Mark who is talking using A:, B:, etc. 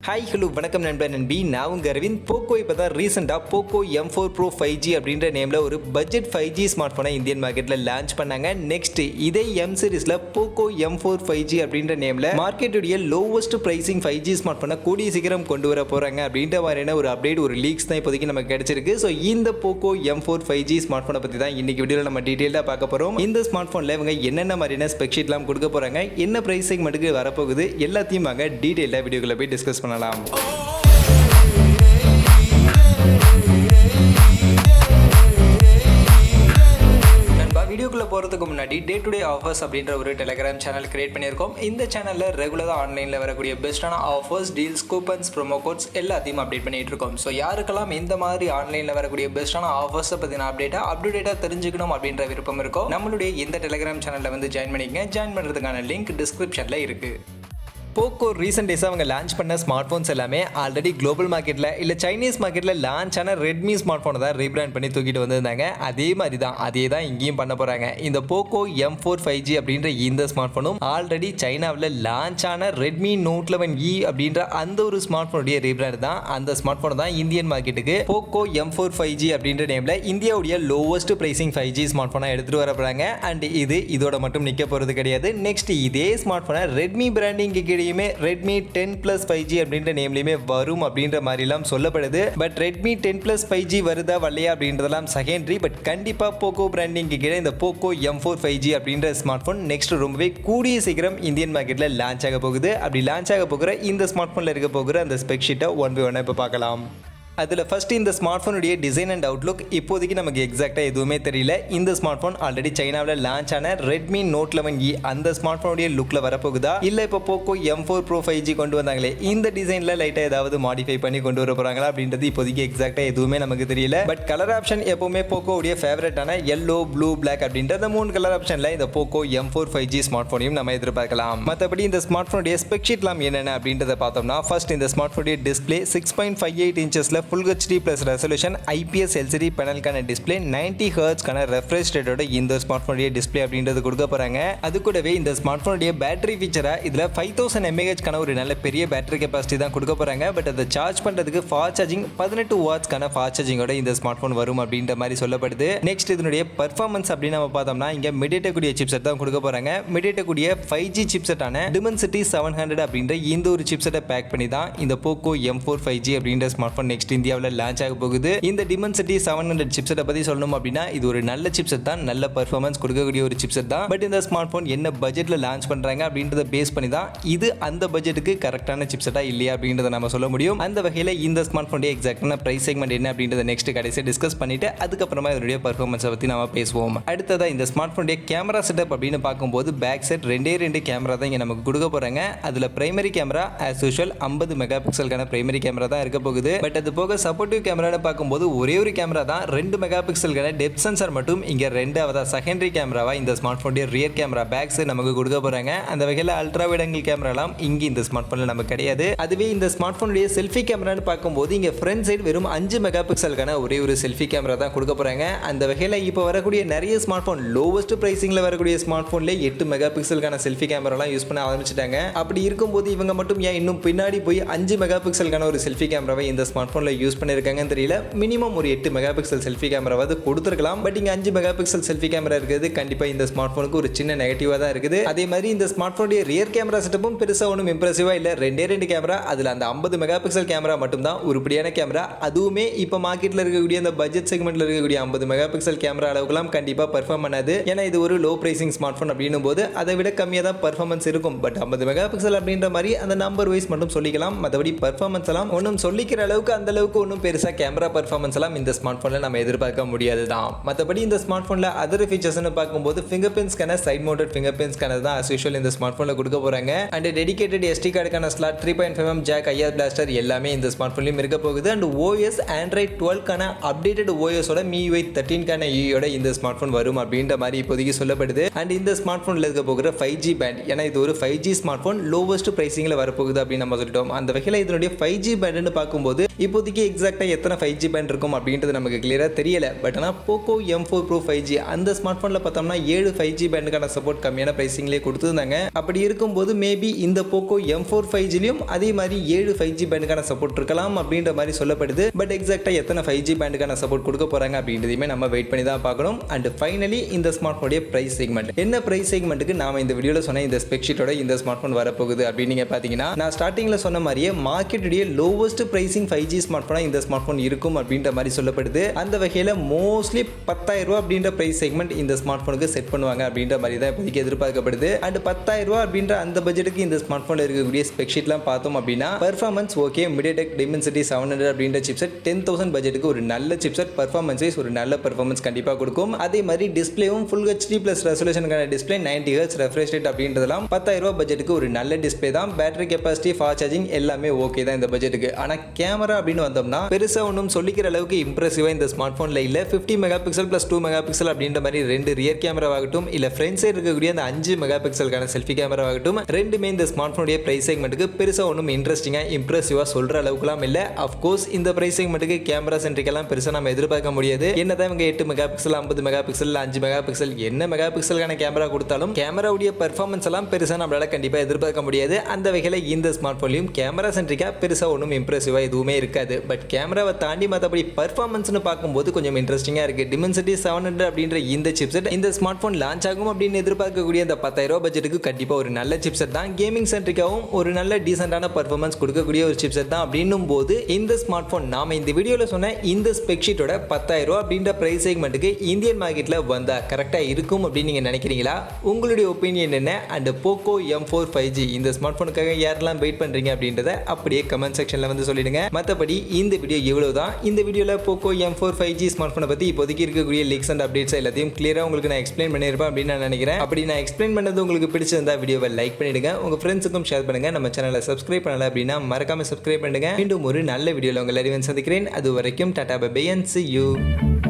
A: Hi hello வணக்கம் நண்பன் நண்பி. நான் உங்கள் அரவிந்த். போக்கோ இப்போ தான் ரீசெண்டாக போக்கோ M4 Pro 5G அப்படின்ற நேமில் ஒரு பட்ஜெட் 5G ஸ்மார்ட் ஃபோனை இந்தியன் மார்க்கெட்டில் லான்ச் பண்ணாங்க. நெக்ஸ்ட் இதே M சீரிஸில் போக்கோ M4 5G அப்படின்ற நேமில் மார்க்கெட்டுடைய லோவஸ்ட் ப்ரைசிங் 5G ஸ்மார்ட் ஃபோனை கூடிய சீக்கிரம் கொண்டு வர போகிறாங்க அப்படின்ற மாதிரியான ஒரு அப்டேட், ஒரு லீக்ஸ் தான் இப்போதைக்கு நமக்கு கிடைச்சிருக்கு. ஸோ இந்த போக்கோ M4 5G ஸ்மார்ட் ஃபோனை பற்றி தான் இன்னைக்கு வீடியோவில் நம்ம டீட்டெயிலாக பார்க்க போகிறோம். இந்த ஸ்மார்ட் ஃபோனில் இவங்க என்னென்ன மாதிரியான ஸ்பெக்ஷீட்லாம் கொடுக்க போகிறாங்க, என்ன ப்ரைஸ் செக்மெண்ட்டுக்கு வரப்போகுது, எல்லாத்தையும் வாங்க டீட்டெயிலாக வீடியோக்குள்ள போய் டிஸ்கஸ் பண்ணலாம். வீடியோக்குள்ள போகிறதுக்கு முன்னாடி டே டு டே ஆஃபர்ஸ் அப்படின்ற ஒரு டெலிகிராம் சேனல் கிரியேட் பண்ணியிருக்கோம். இந்த சேனலில் ரெகுலராக ஆன்லைனில் வரக்கூடிய பெஸ்ட்டான offers, deals, coupons, promo quotes எல்லாத்தையும் அப்டேட் பண்ணிட்டு இருக்கோம். ஸோ யாருக்கெல்லாம் இந்த மாதிரி ஆன்லைனில் வரக்கூடிய பெஸ்ட்டான ஆஃபர்ஸை பற்றின அப்டேட்டாக தெரிஞ்சுக்கணும் அப்படின்ற விருப்பம் இருக்கோ, நம்மளுடைய இந்த டெலிகிராம் சேனலில் வந்து ஜாயின் பண்ணிக்கங்க. ஜாயின் பண்ணுறதுக்கான லிங்க் டிஸ்கிரிப்ஷனில் இருக்குது. போக்கோ ரீசெண்ட் டேஸாக அவங்க லான்ச் பண்ண ஸ்மார்ட் ஃபோன்ஸ் எல்லாமே ஆல்ரெடி குளோபல் மார்க்கெட்டில் இல்லை சைனீஸ் மார்க்கெட்டில் லான்ச் ஆன ரெட்மி ஸ்மார்ட் ஃபோனை தான் ரீபிராண்ட் பண்ணி தூக்கிட்டு வந்திருந்தாங்க. அதே மாதிரி தான் இங்கேயும் பண்ண போகிறாங்க. இந்த போக்கோ M4 5G அப்படின்ற இந்த ஸ்மார்ட் ஃபோனும் ஆல்ரெடி சைனாவில் லான்ச் ஆன ரெட்மி நோட் 11E அப்படின்ற அந்த ஒரு ஸ்மார்ட் ஃபோனுடைய ரீபிராண்ட் தான். அந்த ஸ்மார்ட் ஃபோன் தான் இந்தியன் மார்க்கெட்டுக்கு போக்கோ M4 5G அப்படின்ற நேமில் இந்தியாவுடைய லோவஸ்ட் ப்ரைசிங் 5G ஸ்மார்ட் ஃபோனை எடுத்துகிட்டு வர போகிறாங்க. அண்ட் இதோட மட்டும் நிற்க போகிறது கிடையாது. நெக்ஸ்ட் இதே ஸ்மார்ட் ஃபோனை ரெட்மி பிராண்டிங் ரெட்மி 10+ 5G அப்படின்ற நேம்லயுமே வரும் அப்படின்ற மாதிரிலாம் சொல்லப்படுது. பட் ரெட்மி 10+ 5G வருதா வரலையா அப்படின்றதெல்லாம் செகண்டரி. பட் கண்டிப்பா போக்கோ பிராண்டிங் கீழே இந்த போக்கோ M4 5G அப்படின்ற ஸ்மார்ட் போன் நெக்ஸ்ட் ரொம்பவே கூடிய சீக்கிரம் இந்தியன் மார்க்கெட்ல லான்ச் ஆக போகுது. அப்படி லான்ச் ஆக போகிற இந்த ஸ்மார்ட் போன்ல இருக்க போகிற அந்த ஸ்பெக் ஷீட்டை ஒன் பை ஒன்னா இப்போ பார்க்கலாம். அதில் ஃபர்ஸ்ட் இந்த ஸ்மார்ட் ஃபோனுடைய டிசைன் அண்ட் அவுட்லுக் இப்போதைக்கு நமக்கு எக்ஸாக்டாக எதுவுமே தெரியல. இந்த ஸ்மார்ட் ஃபோன் ஆல்ரெடி சைனாவில் லான்ச் ஆன ரெட்மி நோட் 11E அந்த ஸ்மார்ட் ஃபோனுடைய லுக்கில் வரப்போகுதா, இல்லை இப்போ போக்கோ M4 Pro 5G கொண்டு வந்தாங்களே இந்த டிசைனில் லைட்டாக ஏதாவது மாடிஃபை பண்ணி கொண்டு வர போகிறாங்களா அப்படின்றது இப்போதைக்கு எக்ஸாக்டாக எதுவுமே நமக்கு தெரியல. பட் கலர் ஆப்ஷன் எப்போவுமே போக்கோவுடைய ஃபேவரட்டான yellow, blue, black அப்படின்ற அந்த 3 கலர் ஆப்ஷனில் இந்த போக்கோ M4 5G ஸ்மார்ட் ஃபோனையும் நம்ம எதிர்பார்க்கலாம். மற்றபடி இந்த ஸ்மார்ட் ஃபோனுடைய ஸ்பெக் ஷீட்லாம் என்னென்ன அப்படின்றத பார்த்தோம்னா, ஃபர்ஸ்ட் இந்த ஸ்மார்ட் ஃபோனுடைய டிஸ்பிளே 6.58 இன்ச்சஸில் Full HD Plus resolution IPS LCD பேனலுக்கான டிஸ்பிளே 90 ஹெர்ட்ஸ்க்கான ரெஃப்ரெஷ் ரேட்டோட இந்த ஸ்மார்ட் ஃபோனுடைய டிஸ்பிளே அப்படின்றது கொடுக்க போறாங்க. அது கூடவே இந்த ஸ்மார்ட் ஃபோனுடைய பேட்டரி ஃபீச்சரா இதுல 5000 mAh ஒரு நல்ல பெரிய பேட்டரி கெபாசிட்டி தான் கொடுக்க போறாங்க. பட் அதை சார்ஜ் பண்றதுக்கு ஃபாஸ்ட் சார்ஜிங் 18 வாட்ஸ்க்கான ஃபாஸ்ட் சார்ஜிங்கோட இந்த ஸ்மார்ட் ஃபோன் வரும் அப்படின்ற மாதிரி சொல்லப்படுது. நெக்ஸ்ட் இதனுடைய பெர்ஃபார்மன்ஸ் அப்படின்னு நம்ம பார்த்தோம்னா, இங்க Mediatek சிப்செட் தான் கொடுக்க போறாங்க. Mediatek 5G சிப்செட்டான Dimensity 700 அப்படின்ற இந்த ஒரு சிப்செட்டை பேக் பண்ணி தான் இந்த போக்கோ M4 5G அப்படின்ற ஸ்மார்ட் ஃபோன் நெக்ஸ்ட் இந்தியாவில் லான்ச் ஆக போகுது. இந்த Dimensity 700 சிப்செட்டை பத்தி சொல்லணும் அப்படின்னா, இது ஒரு நல்ல சிப்செட் தான், நல்ல பெர்ஃபார்மன்ஸ் கொடுக்கக்கூடிய ஒரு சிப்செட் தான். பட் இந்த ஸ்மார்ட் போன் என்ன பட்ஜெட்ல லான்ச் பண்றாங்க அப்படின்றத பேஸ் பண்ணி தான் இது அந்த பட்ஜெட்டுக்கு கரெக்டான சிப்செட்டா இல்லையா அப்படின்றத நம்ம சொல்ல முடியும். அந்த வகையில் இந்த ஸ்மார்ட் போனுடைய எக்ஸாக்டான பிரைஸ் செக்மெண்ட் என்ன அப்படின்றத நெக்ஸ்ட் கடைசியா டிஸ்கஸ் பண்ணிட்டு அதுக்கப்புறமா இதனுடைய பெர்ஃபார்மன்ஸை பத்தி நாம பேசுவோம். அடுத்ததா இந்த ஸ்மார்ட் போனுடைய கேமரா செட்டப் அப்படின்னு பார்க்கும்போது, பேக் செட் ரெண்டே கேமரா தான் இங்க நமக்கு கொடுக்க போறாங்க. அதுல primary camera as usual 50 mega பிக்சலுக்கான பிரைமரி கேமரா தான் இருக்க போகுது. பட் அது போக சப்போர்ட்டிவ் கேமரா பார்க்கும்போது ஒரே ஒரு கேமரா தான் 2 மெகா பிக்சலுக்கான டெப்த் சென்சார் மட்டும் இங்க ரெண்டாவதா செகண்டரி கேமராவா இந்த ஸ்மார்ட் போனுடைய ரியர் கேமரா பேக்ஸ் நமக்கு கொடுக்க போறாங்க. அந்த வகையில் அல்ட்ரா வைட் ஆங்கிள் கேமராலாம் இங்க இந்த ஸ்மார்ட் போன்ல நமக்கு கிடையாது. அதுவே இந்த ஸ்மார்ட் போனுடைய செல்ஃபி கேமரான்னு பார்க்கும்போது இங்க ஃப்ரண்ட் சைடு வெறும் 5 மெகா பிக்சலுக்கான ஒரே ஒரு செல்ஃபி கேமரா தான் கொடுக்க போறாங்க. அந்த வகையில் இப்போ வரக்கூடிய நிறைய ஸ்மார்ட் போன் லோவஸ்ட் பிரைசிங்ல வரக்கூடிய ஸ்மார்ட் போன்ல 8 மெகா பிக்சலுக்கான செல்ஃபி கேமராலாம் யூஸ் பண்ண ஆரம்பிச்சிட்டாங்க. அப்படி இருக்கும்போது இவங்க மட்டும் ஏன் இன்னும் பின்னாடி போய் 5 மெகா பிக்சலுக்கான ஒரு செல்ஃபி கேமராவை இந்த ஸ்மார்ட் போன்ல யூஸ் பண்ணிருக்காங்கன்னு தெரியல. மினிமம் ஒரு 8 மெகா பிக்சல் செல்ஃபி கேமராவது கொடுத்துருக்கலாம். பட் இங்க 5 மெகா பிக்சல் செல்ஃபி கேமரா இருக்குது கண்டிப்பா இந்த ஸ்மார்ட் போனுக்கு ஒரு சின்ன நெகட்டிவா தான் இருக்குது. அதே மாதிரி இந்த ஸ்மார்ட் போனுடைய ரியர் கேமரா செட்டப்பும் பெருசா ஒன்றும் இம்ப்ரெசிவா இல்ல. ரெண்டு கேமரா, அதுல அந்த 50 மெகா பிக்சல் கேமரா மட்டும் தான் உருப்படியான கேமரா. அதுவுமே இப்ப மார்க்கெட்ல இருக்கக்கூடிய அந்த பட்ஜெட் செக்மெண்ட்ல இருக்கக்கூடிய 50 மெகா பிக்சல் கேமரா அளவுக்குலாம் கண்டிப்பா பெர்ஃபார்ம் பண்ணாது. ஏன்னா இது ஒரு லோ பிரைசிங் ஸ்மார்ட் போன் அப்படின்னும் போது அதை விட கம்மியா தான் பெர்ஃபார்மன்ஸ் இருக்கும். பட் 50 மெகா பிக்சல் அப்படின்ற மாதிரி அந்த நம்பர் வைஸ் மட்டும் சொல்லிக்கலாம். மற்றபடி பெர்ஃபார்மன்ஸ் எல்லாம் ஒன்றும் சொல்லிக்கிற அளவுக்கு அந்த அளவுக்கு ஒன்றும் பெருசா கேமரா பெர்ஃபார்மன்ஸ் எல்லாம் இந்த ஸ்மார்ட் போன்ல நம்ம எதிர்பார்க்க முடியாது தான். மற்றபடி இந்த ஸ்மார்ட் போன்ல அதர் ஃபீச்சர்ஸ்னு பார்க்கும்போது finger print scanner, side mounted finger print scanner தான் as usual இந்த ஸ்மார்ட் போன்ல கொடுக்க போறாங்க. அண்ட் டெடிகேட்டட் SD கார்டுக்கான slot, 3.5mm jack, IR blaster எல்லாமே இந்த ஸ்மார்ட் போன்லயும் இருக்க போகுது. அண்ட் OS Android 12க்கான அப்டேட்டட் OS ஓட MIUI 13க்கான UI இந்த ஸ்மார்ட் போன் வரும் அப்படின்ற மாதிரி இப்போதைக்கு சொல்லப்படுது. அண்ட் இந்த ஸ்மார்ட் போன்ல இருக்க போகிற 5G பேண்ட், ஏன்னா இது ஒரு 5G ஸ்மார்ட் போன் லோவஸ்ட் பிரைசிங்ல வரப்போகுது அப்படின்னு நம்ம சொல்லிட்டோம். அந்த வகையில் இதனுடைய 5G பேண்ட்னு பார்க்கும்போது இப்போதைக்கு எக்ஸாக்டாக எத்தனை 5G பேண்ட் இருக்கும் அப்படின்றது நமக்கு கிளியராக தெரியல. பட் ஆனால் Poco M4 Pro 5G அந்த ஸ்மார்ட் ஃபோனில் பார்த்தோம்னா 7 5G பேண்டுக்கான சப்போர்ட் கம்மியான ப்ரைஸிங்லேயே கொடுத்துருந்தாங்க. அப்படி இருக்கும்போது மேபி இந்த Poco M4 5Gலையும் அதே மாதிரி 7 5G பேண்டுக்கான சப்போர்ட் இருக்கலாம் அப்படின்ற மாதிரி சொல்லப்படுது. பட் எக்ஸாக்டாக எத்தனை 5G பேண்டுக்கான சப்போர்ட் கொடுக்க போகிறாங்க அப்படின்றதையுமே நம்ம வெயிட் பண்ணி தான் பார்க்கணும். அண்ட் ஃபைனலி இந்த ஸ்மார்ட் ஃபோனுடைய ப்ரைஸ் செக்மெண்ட் என்ன ப்ரைஸ் செக்மெண்ட்டுக்கு நாம இந்த வீடியோவில் சொன்ன இந்த ஸ்பெக்ஷீட்டோட இந்த ஸ்மார்ட் ஃபோன் வரப்போகுது அப்படின்னு நீங்கள் பார்த்தீங்கன்னா, நான் ஸ்டார்டிங்கில் சொன்ன மாதிரியே மார்க்கெட்டுடைய லோவஸ்ட் ப்ரைசிங் 5G ஸ்மார்ட் ஃபோனாக இந்த ஸ்மார்ட் ஃபோன் இருக்கும் அப்படின்ற மாதிரி சொல்லப்படுது. அந்த வகையில் மோஸ்ட்லி 10,000 ரூபா அப்படின்ற ப்ரைஸ் செக்மெண்ட் இந்த ஸ்மார்ட் ஃபோனுக்கு செட் பண்ணுவாங்க அப்படின்ற மாதிரி தான் இப்போதைக்கு எதிர்பார்க்கப்படுது. அண்ட் 10,000 ரூபா அப்படின்ற அந்த பட்ஜெட்டுக்கு இந்த ஸ்மார்ட் ஃபோனில் இருக்கக்கூடிய ஸ்பெக்ஷீட்லாம் பார்த்தோம் அப்படின்னா பெர்ஃபார்மன்ஸ் ஓகே. Mediatek Dimensity 700 அப்படின்ற சிப்செட் 10,000 பட்ஜெட்டுக்கு ஒரு நல்ல சிப்செட், பெர்ஃபார்மன்ஸ் வைஸ் ஒரு நல்ல பெர்ஃபார்மன்ஸ் கண்டிப்பாக கொடுக்கும். அதே மாதிரி டிஸ்பிளேவும் ஃபுல் HD ப்ளஸ் ரெசல்யூஷனுக்கான டிஸ்பிளே 90 Hz ரெஃப்ரெஷ் ரேட் அப்படின்றதெல்லாம் 10,000 ரூபா பட்ஜெட்டுக்கு ஒரு நல்ல டிஸ்பிளே தான். பேட்டரி கெப்பாசிட்டி, ஃபாஸ்ட் சார்ஜிங் எல்லாமே ஓகே தான் இந்த பட்ஜெட்டுக்கு. ஆனால் கேமரா அப்படின்னு வந்தோம்னா பெருசாக ஒன்றும் சொல்லிக்கிற அளவுக்கு இம்ப்ரெசிவாக இந்த ஸ்மார்ட் ஃபோனில் இல்லை. 50 mega pixel plus 2 mega pixel அப்படின்ற மாதிரி ரெண்டு ரியர் கேமராவாகட்டும் இல்லை ஃப்ரண்ட் சைடு இருக்கக்கூடிய அந்த 5 மெகா பிக்சலுக்கான செல்ஃபி கேமராவாகட்டும் ரெண்டுமே இந்த ஸ்மார்ட் ஃபோனுடைய ப்ரைஸ் செக்மெண்ட்டுக்கு பெருசாக ஒன்றும் இன்ட்ரெஸ்டிங்காக இம்ப்ரெசிவாக சொல்கிற அளவுக்குலாம் இல்லை. அஃப்கோர்ஸ் இந்த ப்ரைஸ் செக்மெண்ட்டுக்கு கேமரா சென்ட்ரிக்கெல்லாம் பெருசாக நம்ம எதிர்பார்க்க முடியாது. என்னதான் இவங்க 8 mega pixel 50 mega pixel 5 mega pixel என்ன மெகா பிக்சலுக்கான கேமரா கொடுத்தாலும் கேமராவுடைய பெர்ஃபார்மன்ஸ் எல்லாம் பெருசாக நம்மளால கண்டிப்பாக எதிர்பார்க்க முடியாது. அந்த வகையில் இந்த ஸ்மார்ட் ஃபோன்லையும் கேமரா சென்ட்ரிக்காக பெருசாக ஒன்றும் இம்ப்ரெசிவாக எதுவுமே இருக்காது. பட் கேமராவை தாண்டி மற்றபடி பெர்ஃபார்மன்ஸ்னு பார்க்கும்போது கொஞ்சம் இன்ட்ரெஸ்டிங்காக இருக்குது. Dimensity 700 அப்படின்ற இந்த சிப்செட் இந்த ஸ்மார்ட் ஃபோன் லான்ச் ஆகும் அப்படின்னு எதிர்பார்க்கக்கூடிய அந்த 10,000 ரூபா பட்ஜெட்டுக்கு கண்டிப்பாக ஒரு நல்ல சிப்செட் தான். கேமிங் சென்ட்ரிக்காகவும் ஒரு நல்ல டீசென்டான பெர்ஃபார்மன்ஸ் கொடுக்கக்கூடிய ஒரு சிப்செட் தான். அப்படின்னும் போது இந்த ஸ்மார்ட் ஃபோன் நாம இந்த வீடியோவில் சொன்ன இந்த ஸ்பெக்ஷீட்டோட 10,000 ரூபா அப்படின்ற பிரைஸ் செக்மெண்ட்டுக்கு இந்தியன் மார்க்கெட்டில் வந்தால் கரெக்டாக இருக்கும் அப்படின்னு நீங்கள் நினைக்கிறீங்களா? உங்களுடைய ஒப்பீனியன் என்ன? அண்ட் Poco M4 5G இந்த ஸ்மார்ட் ஃபோனுக்காக யாரெல்லாம் வெயிட் பண்ணுறீங்க அப்படின்றத அப்படியே கமெண்ட் செக்ஷனில் வந்து சொல்லிடுங்க. மற்றபடி இந்த வீடியோ இவ்வளோ தான். இந்த வீடியோவில் Poco M4 5G ஸ்மார்ட் ஃபோனை பற்றி இப்போதைக்கு இருக்கக்கூடிய லீக்ஸ் அண்ட் அப்டேட்ஸ் எல்லாத்தையும் கிளியராக உங்களுக்கு நான் எக்ஸ்பிளைன் பண்ணியிருப்பேன் அப்படின்னு நான் நினைக்கிறேன். அப்படி நான் எக்ஸ்பிளைன் பண்ணது உங்களுக்கு பிடிச்சிருந்தா வீடியோவை லைக் பண்ணிடுங்க, உங்கள் ஃப்ரெண்ட்ஸுக்கும் ஷேர் பண்ணுங்கள். நம்ம சேனலை சப்ஸ்கிரைப் பண்ணல அப்படின்னா மறக்காமல் சப்ஸ்கிரைப் பண்ணுங்கள். மீண்டும் ஒரு நல்ல வீடியோவில் உங்கள் எல்லாரையும் சந்திக்கிறேன். அது வரைக்கும் tata bye bye and see you.